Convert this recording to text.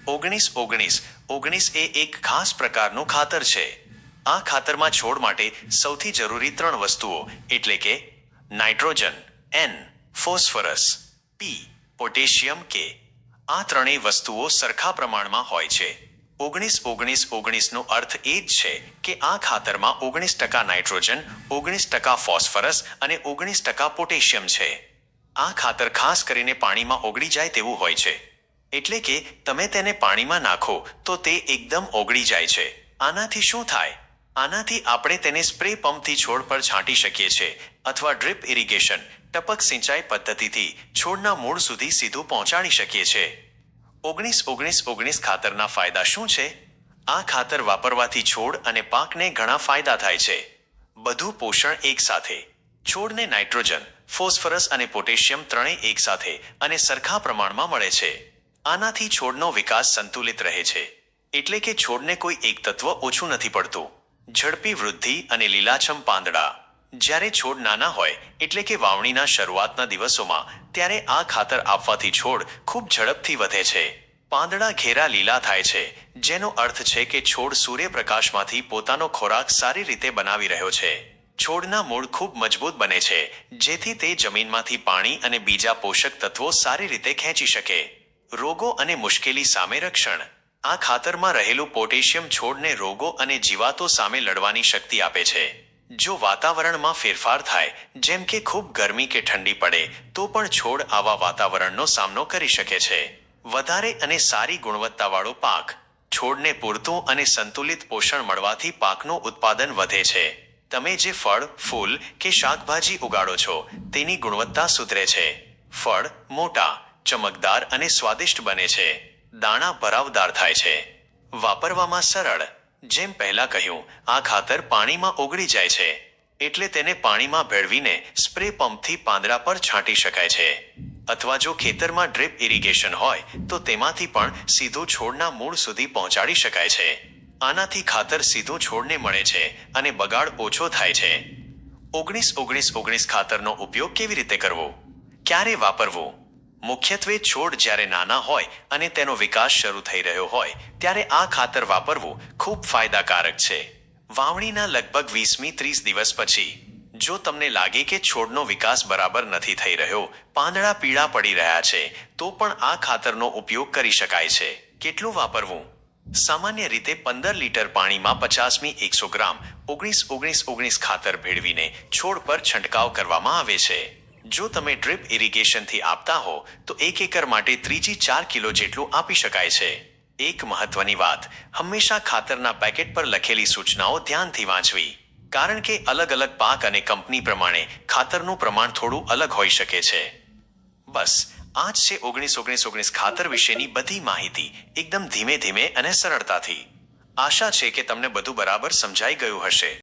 19 એ એક ખાસ પ્રકારનું ખાતર છે। આ ખાતરમાં છોડ માટે સૌથી જરૂરી 3 વસ્તુઓ એટલે કે nitrogen N, phosphorus P, potassium K, આ ત્રણેય વસ્તુઓ સરખા પ્રમાણમાં હોય છે। 19-19-19નો અર્થ એ જ છે કે આ ખાતરમાં 19% નાઇટ્રોજન, 19% ફોસ્ફરસ અને 19% પોટેશિયમ છે। આ ખાતર ખાસ કરીને પાણીમાં ઓગળી જાય તેવું હોય છે, એટલે કે તમે તેને પાણીમાં નાખો તો તે એકદમ ઓગળી જાય છે। આનાથી શું થાય? આનાથી આપણે તેને સ્પ્રે પંપથી છોડ પર છાંટી શકીએ છીએ અથવા ડ્રીપ ઇરિગેશન ટપક સિંચાઈ પદ્ધતિથી છોડના મૂળ સુધી સીધું પહોંચાડી શકીએ છીએ। 19-19-19 ખાતરના ફાયદા શું છે? આ ખાતર વાપરવાથી છોડ અને પાકને ઘણા ફાયદા થાય છે। બધું પોષણ એકસાથે, છોડને નાઇટ્રોજન, ફોસ્ફરસ અને પોટેશિયમ ત્રણેય એકસાથે અને સરખા પ્રમાણમાં મળે છે। આનાથી છોડનો વિકાસ સંતુલિત રહે છે, એટલે કે છોડને કોઈ એક તત્વ ઓછું નથી પડતું। ઝડપી વૃદ્ધિ અને લીલાછમ પાંદડા, જ્યારે છોડ નાના હોય એટલે કે વાવણીના શરૂઆતના દિવસોમાં, ત્યારે આ ખાતર આપવાથી છોડ ખૂબ ઝડપથી વધે છે। પાંદડા ઘેરા લીલા થાય છે, જેનો અર્થ છે કે છોડ સૂર્યપ્રકાશમાંથી પોતાનો ખોરાક સારી રીતે બનાવી રહ્યો છે। છોડના મૂળ ખૂબ મજબૂત બને છે, જેથી તે જમીનમાંથી પાણી અને બીજા પોષક તત્વો સારી રીતે ખેંચી શકે। રોગો અને મુશ્કેલી સામે રક્ષણ, આ ખાતરમાં રહેલું પોટેશિયમ છોડને રોગો અને જીવાતો સામે લડવાની શક્તિ આપે છે। જો વાતાવરણમાં ફેરફાર થાય, જેમ કે ખૂબ ગરમી કે ઠંડી પડે, તો પણ છોડ આવા વાતાવરણનો સામનો કરી શકે છે। વધારે અને સારી ગુણવત્તાવાળો પાક, છોડને પૂરતું અને સંતુલિત પોષણ મળવાથી પાકનું ઉત્પાદન વધે છે। તમે જે ફળ, ફૂલ કે શાકભાજી ઉગાડો છો તેની ગુણવત્તા સુધરે છે। ફળ મોટા, ચમકદાર અને સ્વાદિષ્ટ બને છે। દાણા ભરાવદાર થાય છે। વાપરવામાં સરળ, જેમ પહેલા કહ્યું, આ ખાતર પાણીમાં ઓગળી જાય છે, એટલે તેને પાણીમાં ભેળવીને સ્પ્રે પંપથી પાંદડા પર છાંટી શકાય છે, અથવા જો ખેતરમાં ડ્રીપ ઇરિગેશન હોય તો તેમાંથી પણ સીધું છોડના મૂળ સુધી પહોંચાડી શકાય છે। આનાથી ખાતર સીધું છોડને મળે છે અને બગાડ ઓછો થાય છે। 19-19-19 ખાતરનો ઉપયોગ કેવી રીતે કરવો? ક્યારે વાપરવું? મુખ્યત્વે છોડ જ્યારે નાના હોય અને તેનો વિકાસ શરૂ થઈ રહ્યો હોય ત્યારે આ ખાતર વાપરવું ખૂબ ફાયદાકારક છે। વાવણીના લગભગ 20-30 દિવસ પછી, જો તમને લાગે કે છોડનો વિકાસ બરાબર નથી થઈ રહ્યો, પાંદડા પીળા પડી રહ્યા છે, તો પણ આ ખાતરનો ઉપયોગ કરી શકાય છે। કેટલું વાપરવું? સામાન્ય રીતે 15 લીટર પાણીમાં 50 મી 100 ગ્રામ 19-19-19 ખાતર ભેળવીને છોડ પર છંટકાવ કરવામાં આવે છે। જો તમે ડ્રીપ ઇરિગેશનથી આપતા હો તો 1 એકર માટે 3-4 કિલો જેટલું આપી શકાય છે। એક મહત્વની વાત, હંમેશા ખાતરના પેકેટ પર લખેલી સૂચનાઓ ધ્યાનથી વાંચવી, કારણ કે અલગ અલગ પાક અને કંપની પ્રમાણે ખાતરનું પ્રમાણ થોડું અલગ હોઈ શકે છે। બસ આ જ છે 19-19-19 ખાતર વિશેની બધી માહિતી, એકદમ ધીમે ધીમે અને સરળતાથી। આશા છે કે તમને બધું બરાબર સમજાઈ ગયું હશે।